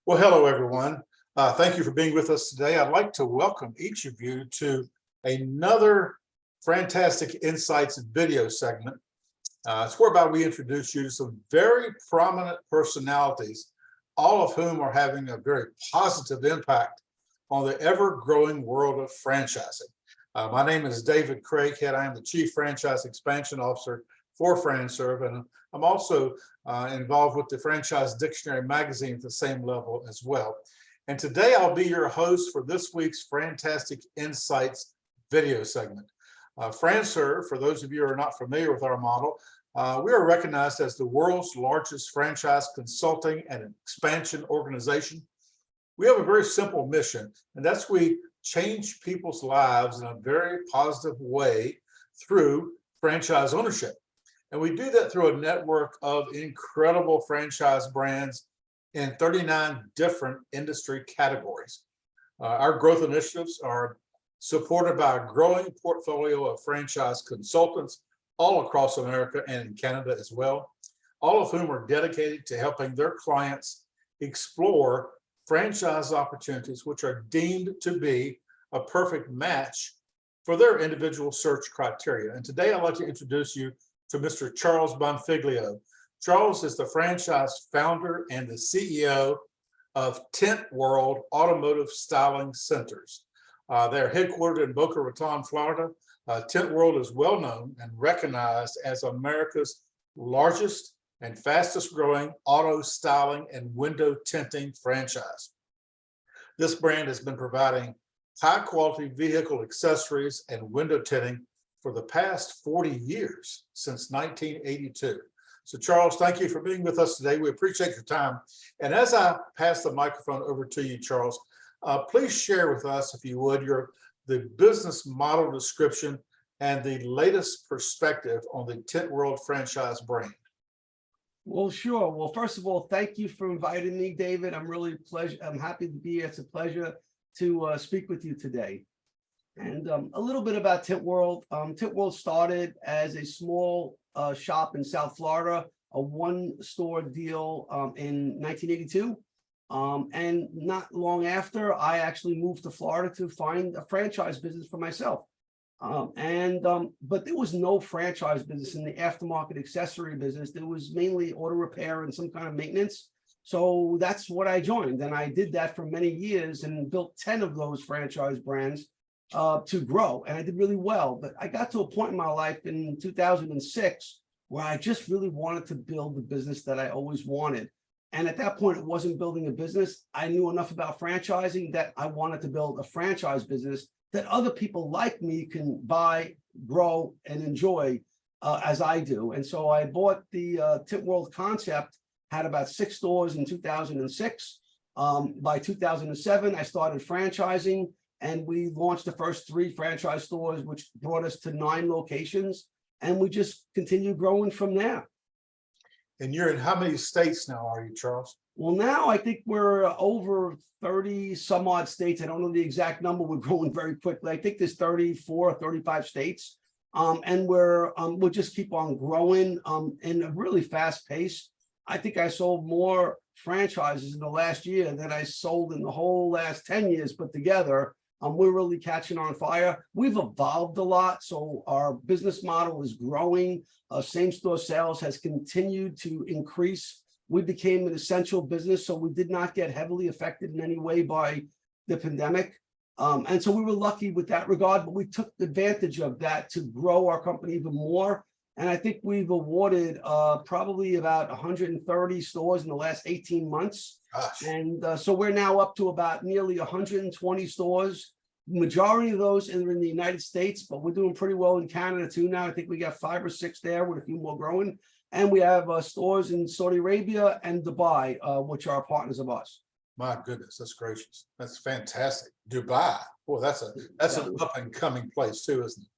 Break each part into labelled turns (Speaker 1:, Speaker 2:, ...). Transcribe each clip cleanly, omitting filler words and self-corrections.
Speaker 1: Well, hello, everyone. Thank you for being with us today. I'd like to welcome each of you to another FranTastic InSights video segment. It's whereby we introduce you to some very prominent personalities, all of whom are having a very positive impact on the ever-growing world of franchising. My name is David Craghead. I am the Chief Franchise Expansion Officer for FranServe, and I'm also involved with the Franchise Dictionary magazine at the same level as well. And today I'll be your host for this week's FranTastic InSights video segment. FranServe, for those of you who are not familiar with our model, we are recognized as the world's largest franchise consulting and expansion organization. We have a very simple mission, and that's we change people's lives in a very positive way through franchise ownership. And we do that through a network of incredible franchise brands in 39 different industry categories. Our growth initiatives are supported by a growing portfolio of franchise consultants all across America and in Canada as well, all of whom are dedicated to helping their clients explore franchise opportunities which are deemed to be a perfect match for their individual search criteria. And today I'd like to introduce you to Mr. Charles Bonfiglio. Charles is the franchise founder and the CEO of Tint World Automotive Styling Centers. They're headquartered in Boca Raton, Florida. Tint World is well known and recognized as America's largest and fastest growing auto styling and window tinting franchise. This brand has been providing high quality vehicle accessories and window tinting for the past 40 years, since 1982. So Charles, thank you for being with us today. We appreciate your time. And as I pass the microphone over to you, Charles, please share with us, if you would, the business model description and the latest perspective on the Tint World franchise brand.
Speaker 2: Well, sure. Well, first of all, thank you for inviting me, David. I'm happy to be here. It's a pleasure to speak with you today. And a little bit about Tint World. Tint World started as a small shop in South Florida, a one-store deal in 1982. And not long after, I actually moved to Florida to find a franchise business for myself. But there was no franchise business in the aftermarket accessory business. There was mainly auto repair and some kind of maintenance. So that's what I joined. And I did that for many years and built 10 of those franchise brands to grow. And I did really well. But I got to a point in my life in 2006 where I just really wanted to build the business that I always wanted. And at that point, it wasn't building a business. I knew enough about franchising that I wanted to build a franchise business that other people like me can buy, grow, and enjoy as I do. And so I bought the Tint World concept, had about 6 stores in 2006. By 2007, I started franchising, and we launched the first 3 franchise stores, which brought us to 9 locations. And we just continue growing from there.
Speaker 1: And you're in how many states now, are you, Charles?
Speaker 2: Well, now I think we're over 30 some odd states. I don't know the exact number. We're growing very quickly. I think there's 34, 35 states. And we'll just keep on growing in a really fast pace. I think I sold more franchises in the last year than I sold in the whole last 10 years put together. We're really catching on fire. We've evolved a lot, so our business model is growing. Same-store sales has continued to increase. We became an essential business, so we did not get heavily affected in any way by the pandemic. And so we were lucky with that regard, but we took advantage of that to grow our company even more. And I think we've awarded probably about 130 stores in the last 18 months.
Speaker 1: Gosh.
Speaker 2: And so we're now up to about nearly 120 stores. Majority of those are in the United States, but we're doing pretty well in Canada too now. I think we got 5 or 6 there with a few more growing. And we have stores in Saudi Arabia and Dubai, which are partners of ours.
Speaker 1: My goodness, that's gracious. That's fantastic. Dubai. Boy, that's an up and coming place too, isn't it?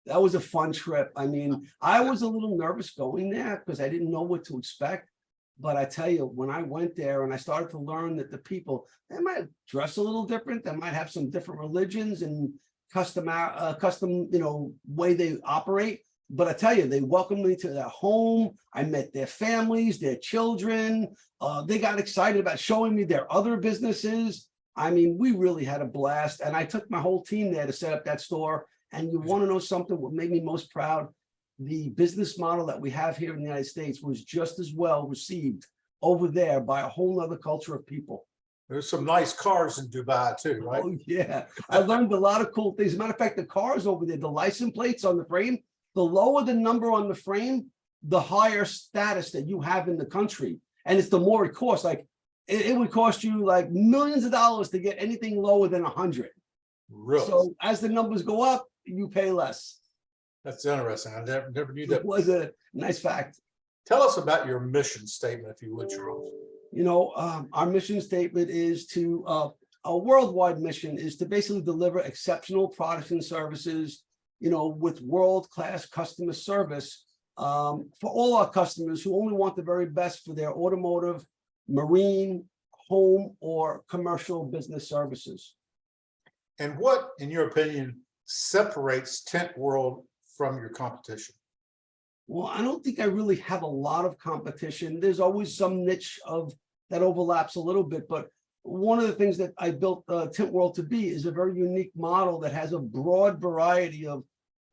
Speaker 2: That was a fun trip. I mean, I was a little nervous going there because I didn't know what to expect. But I tell you, when I went there and I started to learn that the people, they might dress a little different, they might have some different religions and custom, way they operate. But I tell you, they welcomed me to their home. I met their families, their children. They got excited about showing me their other businesses. I mean, we really had a blast. And I took my whole team there to set up that store. And you want to know something, what made me most proud? The business model that we have here in the United States was just as well received over there by a whole other culture of people.
Speaker 1: There's some nice cars in Dubai too, right?
Speaker 2: Oh, yeah. I learned a lot of cool things. As a matter of fact, the cars over there, the license plates on the frame, the lower the number on the frame, the higher status that you have in the country. And it's the more it costs. Like it would cost you like millions of dollars to get anything lower than 100.
Speaker 1: Really?
Speaker 2: So as the numbers go up, you pay less.
Speaker 1: That's interesting. I never knew that.
Speaker 2: It was a nice fact.
Speaker 1: Tell us about your mission statement, if you would, Charles.
Speaker 2: You know, our mission statement is to, a worldwide mission is to basically deliver exceptional products and services, you know, with world-class customer service for all our customers who only want the very best for their automotive, marine, home, or commercial business services.
Speaker 1: And what, in your opinion, separates Tint World from your competition?
Speaker 2: Well, I don't think I really have a lot of competition. There's always some niche of that overlaps a little bit, but one of the things that I built Tint World to be is a very unique model that has a broad variety of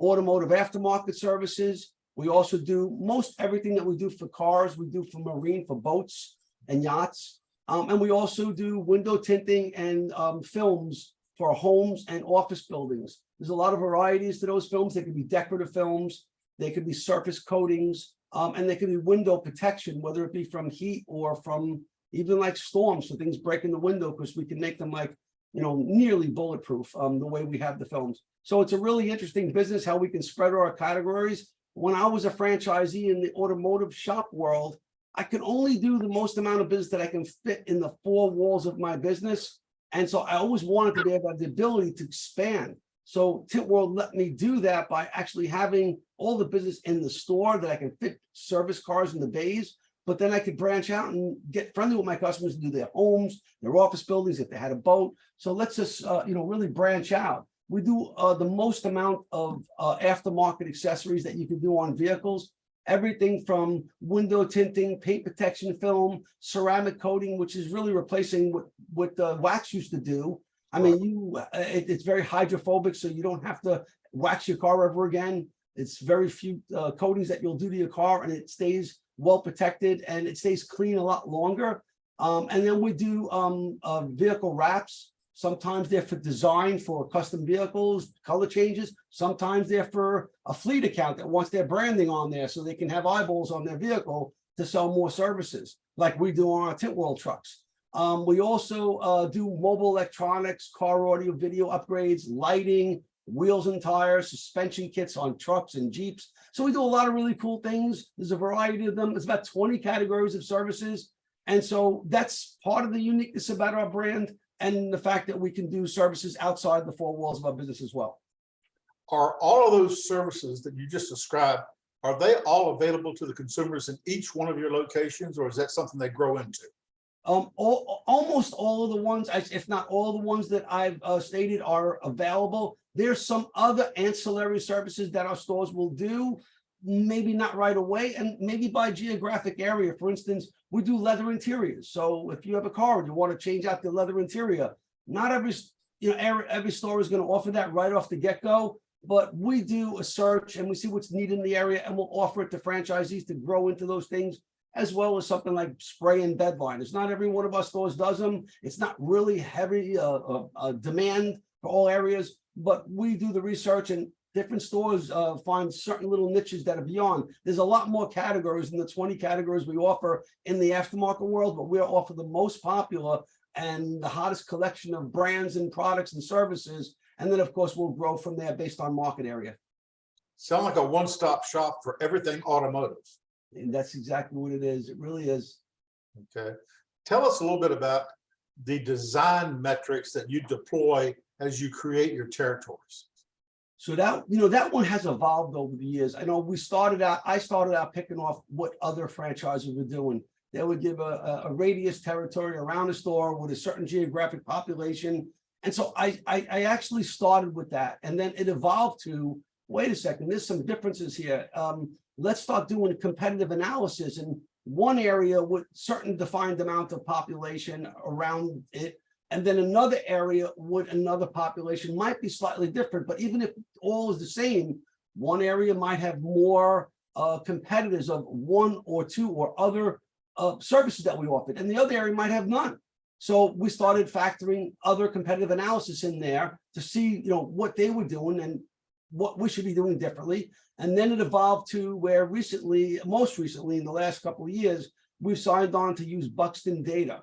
Speaker 2: automotive aftermarket services. We also do most everything that we do for cars, we do for marine, for boats and yachts. And we also do window tinting and films for homes and office buildings. There's a lot of varieties to those films. They could be decorative films, they could be surface coatings, and they could be window protection, whether it be from heat or from even like storms, so things break in the window, because we can make them like, you know, nearly bulletproof the way we have the films. So it's a really interesting business how we can spread our categories. When I was a franchisee in the automotive shop world, I could only do the most amount of business that I can fit in the four walls of my business. And so I always wanted to be able to have the ability to expand. So Tint World let me do that by actually having all the business in the store that I can fit service cars in the bays, but then I could branch out and get friendly with my customers and do their homes, their office buildings, if they had a boat. So let's just, you know, really branch out. We do the most amount of aftermarket accessories that you can do on vehicles. Everything from window tinting, paint protection film, ceramic coating, which is really replacing what wax used to do. I mean, it's very hydrophobic, so you don't have to wax your car ever again. It's very few coatings that you'll do to your car, and it stays well protected and it stays clean a lot longer. And then we do vehicle wraps. Sometimes they're for design for custom vehicles, color changes. Sometimes they're for a fleet account that wants their branding on there so they can have eyeballs on their vehicle to sell more services, like we do on our Tint World trucks. We also do mobile electronics, car audio, video upgrades, lighting, wheels and tires, suspension kits on trucks and Jeeps. So we do a lot of really cool things. There's a variety of them. There's about 20 categories of services. And so that's part of the uniqueness about our brand and the fact that we can do services outside the four walls of our business as well.
Speaker 1: Are all of those services that you just described, are they all available to the consumers in each one of your locations, or is that something they grow into?
Speaker 2: Almost all of the ones, if not all the ones that I've stated are available. There's some other ancillary services that our stores will do, maybe not right away, and maybe by geographic area. For instance, we do leather interiors. So if you have a car and you want to change out the leather interior, not every, you know, every store is going to offer that right off the get-go, but we do a search and we see what's needed in the area, and we'll offer it to franchisees to grow into those things, as well as something like spray and bed liners. Not every one of our stores does them. It's not really heavy demand for all areas, but we do the research, and different stores find certain little niches that are beyond. There's a lot more categories than the 20 categories we offer in the aftermarket world, but we offer the most popular and the hottest collection of brands and products and services. And then, of course, we'll grow from there based on market area.
Speaker 1: Sound like a one-stop shop for everything automotive.
Speaker 2: And that's exactly what it is. It really is.
Speaker 1: Okay. Tell us a little bit about the design metrics that you deploy as you create your territories.
Speaker 2: So that, you know, that one has evolved over the years. I know I started out picking off what other franchises were doing. They would give a radius territory around the store with a certain geographic population. And so I actually started with that. And then it evolved to wait a second, there's some differences here. Let's start doing competitive analysis. And one area with certain defined amount of population around it, and then another area with another population might be slightly different. But even if all is the same, one area might have more competitors of one or two or other services that we offered, and the other area might have none. So we started factoring other competitive analysis in there to see, what they were doing and what we should be doing differently. And then it evolved to where most recently in the last couple of years, we've signed on to use Buxton data.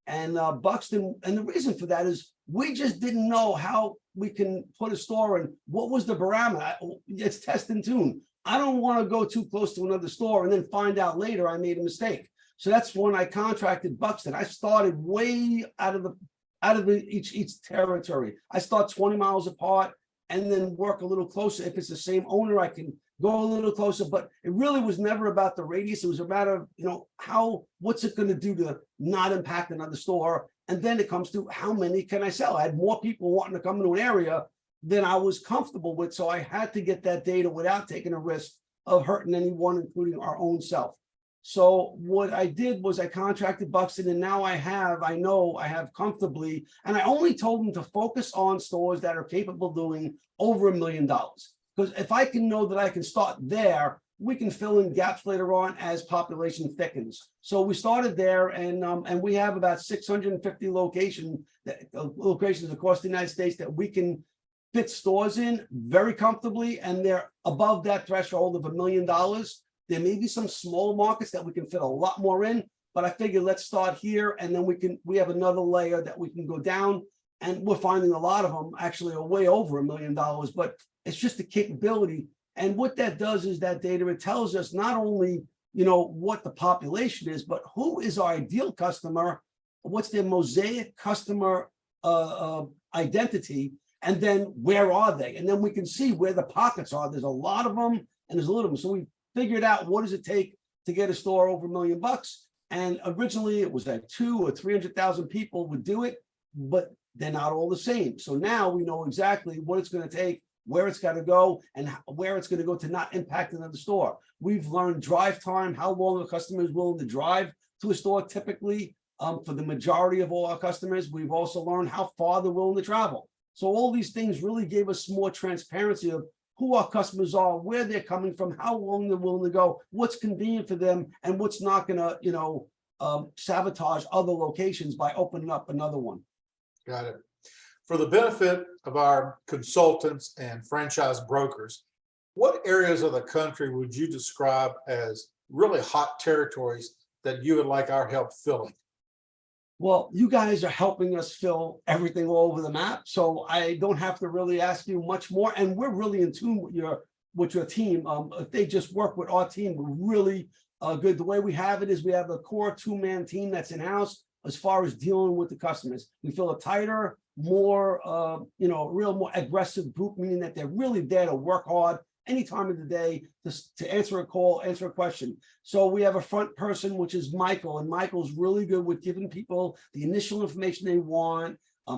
Speaker 2: And Buxton, and the reason for that is we just didn't know how we can put a store in. What was the barometer? It's test and tune. I don't want to go too close to another store and then find out later I made a mistake. So that's when I contracted Buxton. I started way out of each territory. I start 20 miles apart and then work a little closer. If it's the same owner, I can go a little closer, but it really was never about the radius. It was a matter of, what's it going to do to not impact another store? And then it comes to how many can I sell? I had more people wanting to come into an area than I was comfortable with. So I had to get that data without taking a risk of hurting anyone, including our own self. So what I did was I contracted Buxton, and now I know I have comfortably, and I only told them to focus on stores that are capable of doing over $1 million. Because if I can know that I can start there, we can fill in gaps later on as population thickens. So we started there, and we have about 650 locations across the United States that we can fit stores in very comfortably, and they're above that threshold of $1 million. There may be some small markets that we can fit a lot more in, but I figured let's start here, and then we have another layer that we can go down, and we're finding a lot of them actually are way over $1 million, but it's just the capability. And what that does is that data, it tells us not only, what the population is, but who is our ideal customer, what's their mosaic customer identity, and then where are they? And then we can see where the pockets are. There's a lot of them, and there's a little of them. So we figured out what does it take to get a store over $1 million. And originally it was like 200,000 or 300,000 people would do it, but they're not all the same. So now we know exactly what it's going to take, where it's got to go, and where it's going to go to not impact another store. We've learned drive time, how long a customer is willing to drive to a store typically. For the majority of all our customers, we've also learned how far they're willing to travel. So all these things really gave us more transparency of who our customers are, where they're coming from, how long they're willing to go, what's convenient for them, and what's not going to, sabotage other locations by opening up another one.
Speaker 1: Got it. For the benefit of our consultants and franchise brokers, what areas of the country would you describe as really hot territories that you would like our help filling?
Speaker 2: Well, you guys are helping us fill everything all over the map, so I don't have to really ask you much more. And we're really in tune with your team. If they just work with our team, we're really good. The way we have it is we have a core 2-man team that's in-house as far as dealing with the customers. We feel a tighter, more more aggressive group, meaning that they're really there to work hard any time of the day to answer a call, answer a question. So we have a front person, which is Michael, and Michael's really good with giving people the initial information they want,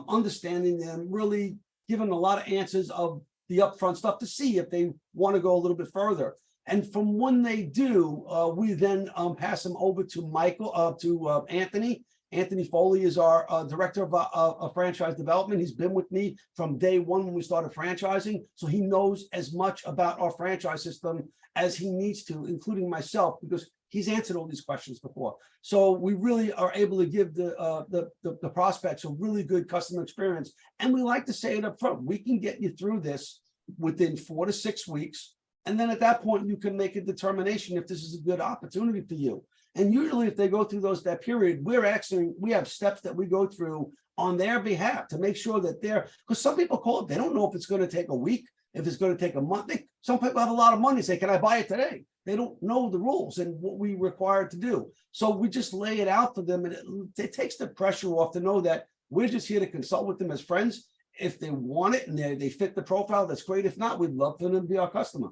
Speaker 2: understanding them, really giving a lot of answers of the upfront stuff to see if they want to go a little bit further. And from when they do, we then pass them over to Anthony. Anthony Foley is our director of franchise development. He's been with me from day one when we started franchising. So he knows as much about our franchise system as he needs to, including myself, because he's answered all these questions before. So we really are able to give the prospects a really good customer experience. And we like to say it up front, we can get you through this within 4 to 6 weeks. And then at that point, you can make a determination if this is a good opportunity for you. And usually if they go through that period, we have steps that we go through on their behalf to make sure that because some people call it, they don't know if it's going to take a week, if it's going to take a month. Some people have a lot of money, say, can I buy it today? They don't know the rules and what we require to do. So we just lay it out for them, and it takes the pressure off to know that we're just here to consult with them as friends. If they want it and they fit the profile, that's great. If not, we'd love for them to be our customer.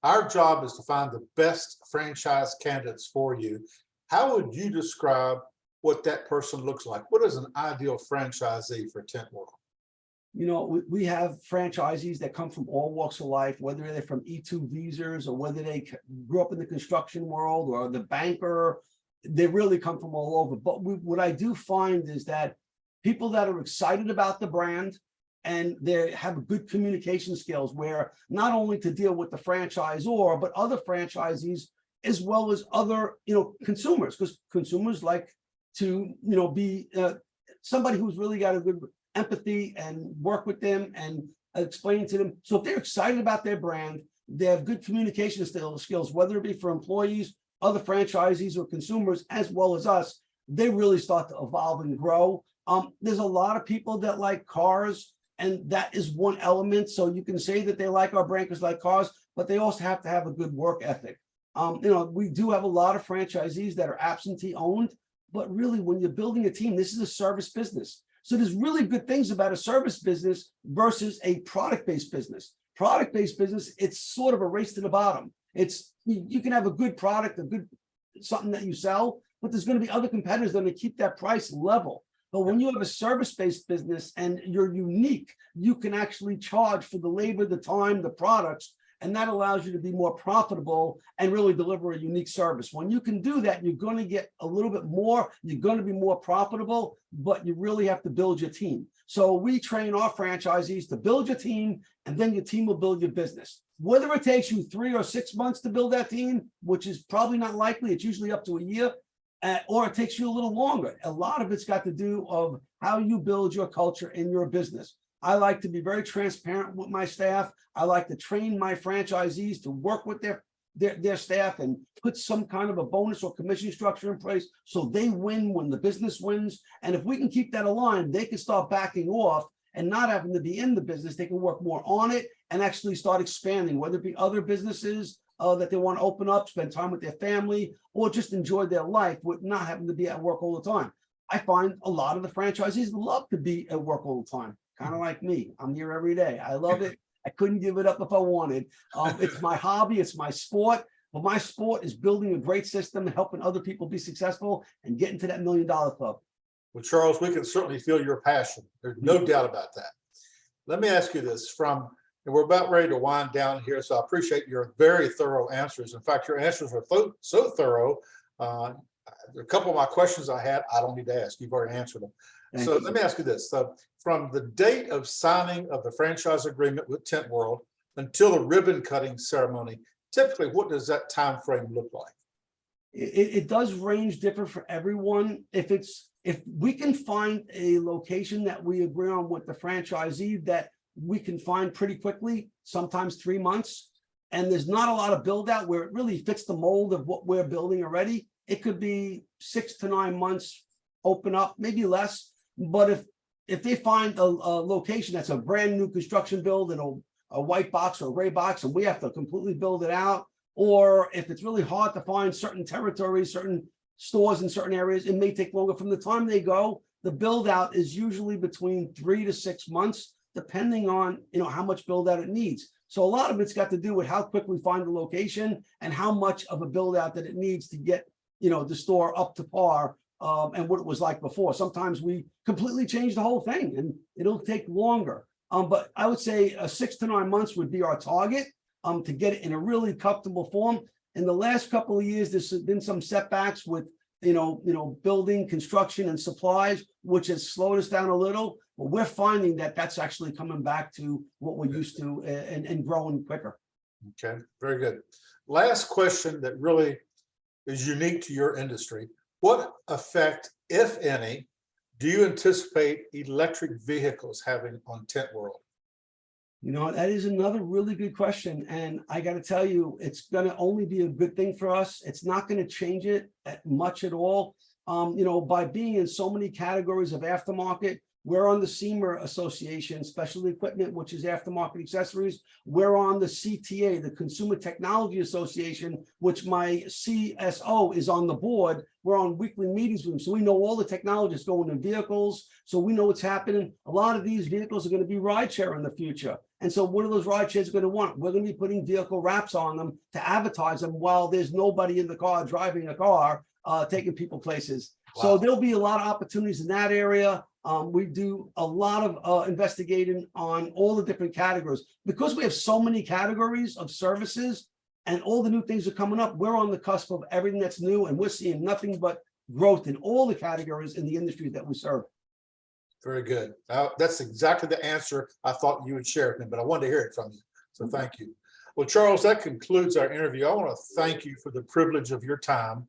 Speaker 1: Our job is to find the best franchise candidates for you. How would you describe what that person looks like? What is an ideal franchisee for Tint World?
Speaker 2: we have franchisees that come from all walks of life, whether they're from E2 visas or whether they grew up in the construction world or the banker. They really come from all over. But what I do find is that people that are excited about the brand and they have good communication skills, where not only to deal with the franchisor, but other franchisees as well as other, consumers, because consumers like to, be somebody who's really got a good empathy and work with them and explain to them. So if they're excited about their brand, they have good communication skills, whether it be for employees, other franchisees or consumers, as well as us, they really start to evolve and grow. There's a lot of people that like cars, and that is one element. So you can say that they like our brand because they like cars, but they also have to have a good work ethic. We do have a lot of franchisees that are absentee owned, but really when you're building a team, this is a service business. So there's really good things about a service business versus a product-based business. Product-based business, it's sort of a race to the bottom. You can have a good product, something that you sell, but there's going to be other competitors that are going to keep that price level. But when you have a service-based business and you're unique, you can actually charge for the labor, the time, the products, and that allows you to be more profitable and really deliver a unique service. When you can do that, you're going to get a little bit more, you're going to be more profitable, but you really have to build your team. So we train our franchisees to build your team, and then your team will build your business. Whether it takes you 3 or 6 months to build that team, which is probably not likely, it's usually up to a year, or it takes you a little longer. A lot of it's got to do of how you build your culture in your business. I like to be very transparent with my staff. I like to train my franchisees to work with their staff and put some kind of a bonus or commission structure in place so they win when the business wins. And if we can keep that aligned, they can start backing off and not having to be in the business. They can work more on it and actually start expanding, whether it be other businesses that they want to open up, spend time with their family, or just enjoy their life with not having to be at work all the time. I find a lot of the franchisees love to be at work all the time. Kind of like me. I'm here every day. I love it. I couldn't give it up if I wanted. It's my hobby. It's my sport. But my sport is building a great system, helping other people be successful and get into that $1 million club.
Speaker 1: Well, Charles, we can certainly feel your passion. There's no doubt about that. Let me ask you this and we're about ready to wind down here, so I appreciate your very thorough answers. In fact, your answers are so thorough. A couple of my questions I had, I don't need to ask. You've already answered them. So let me ask you this. From the date of signing of the franchise agreement with Tint World until the ribbon cutting ceremony, typically, what does that time frame look like?
Speaker 2: It does range different for everyone. If we can find a location that we agree on with the franchisee that we can find pretty quickly, sometimes 3 months, and there's not a lot of build out where it really fits the mold of what we're building already, it could be 6 to 9 months open up, maybe less. But if they find a location that's a brand new construction build in a white box or a gray box, and we have to completely build it out, or if it's really hard to find certain territories, certain stores in certain areas, it may take longer. From the time they go, the build out is usually between 3 to 6 months, depending on how much build out it needs. So a lot of it's got to do with how quick we find the location and how much of a build out that it needs to get the store up to par and what it was like before. Sometimes we completely change the whole thing and it'll take longer. But I would say 6 to 9 months would be our target to get it in a really comfortable form. In the last couple of years, there's been some setbacks with building, construction, and supplies, which has slowed us down a little. But we're finding that that's actually coming back to what we're used to and growing quicker.
Speaker 1: Okay, very good. Last question that really is unique to your industry. What effect, if any, do you anticipate electric vehicles having on Tint World?
Speaker 2: That is another really good question. And I got to tell you, it's going to only be a good thing for us. It's not going to change it much at all. By being in so many categories of aftermarket, we're on the SEMA Association, Specialty Equipment, which is aftermarket accessories. We're on the CTA, the Consumer Technology Association, which my CSO is on the board. We're on weekly meetings with them. So we know all the technologies going in vehicles. So we know what's happening. A lot of these vehicles are going to be rideshare in the future. And so what are those rideshares going to want? We're going to be putting vehicle wraps on them to advertise them while there's nobody in the car driving a car, taking people places. Wow. So there'll be a lot of opportunities in that area. We do a lot of investigating on all the different categories. Because we have so many categories of services and all the new things are coming up, we're on the cusp of everything that's new, and we're seeing nothing but growth in all the categories in the industry that we serve.
Speaker 1: Very good. That's exactly the answer I thought you would share with me, but I wanted to hear it from you. So thank you. Well, Charles, that concludes our interview. I want to thank you for the privilege of your time.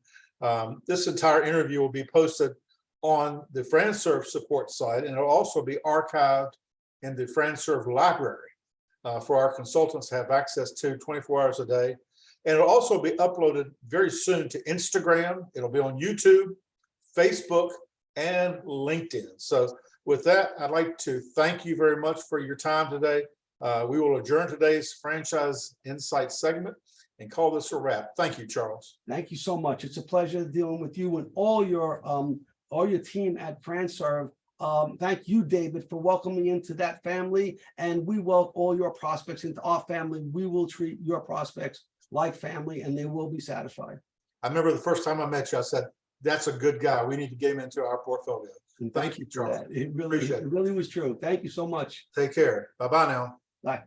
Speaker 1: This entire interview will be posted on the FranServe support site, and it'll also be archived in the FranServe library for our consultants to have access to 24 hours a day. And it'll also be uploaded very soon to Instagram. It'll be on YouTube, Facebook, and LinkedIn. So with that, I'd like to thank you very much for your time today. We will adjourn today's Franchise Insights segment and call this a wrap. Thank you, Charles.
Speaker 2: Thank you so much. It's a pleasure dealing with you and all your team at FranServe. Thank you, David, for welcoming me into that family, and we welcome all your prospects into our family. We will treat your prospects like family, and they will be satisfied.
Speaker 1: I remember the first time I met you, I said, that's a good guy. We need to get him into our portfolio.
Speaker 2: And
Speaker 1: Thank you, Charles.
Speaker 2: It really was true. Thank you so much.
Speaker 1: Take care. Bye-bye now.
Speaker 2: Bye.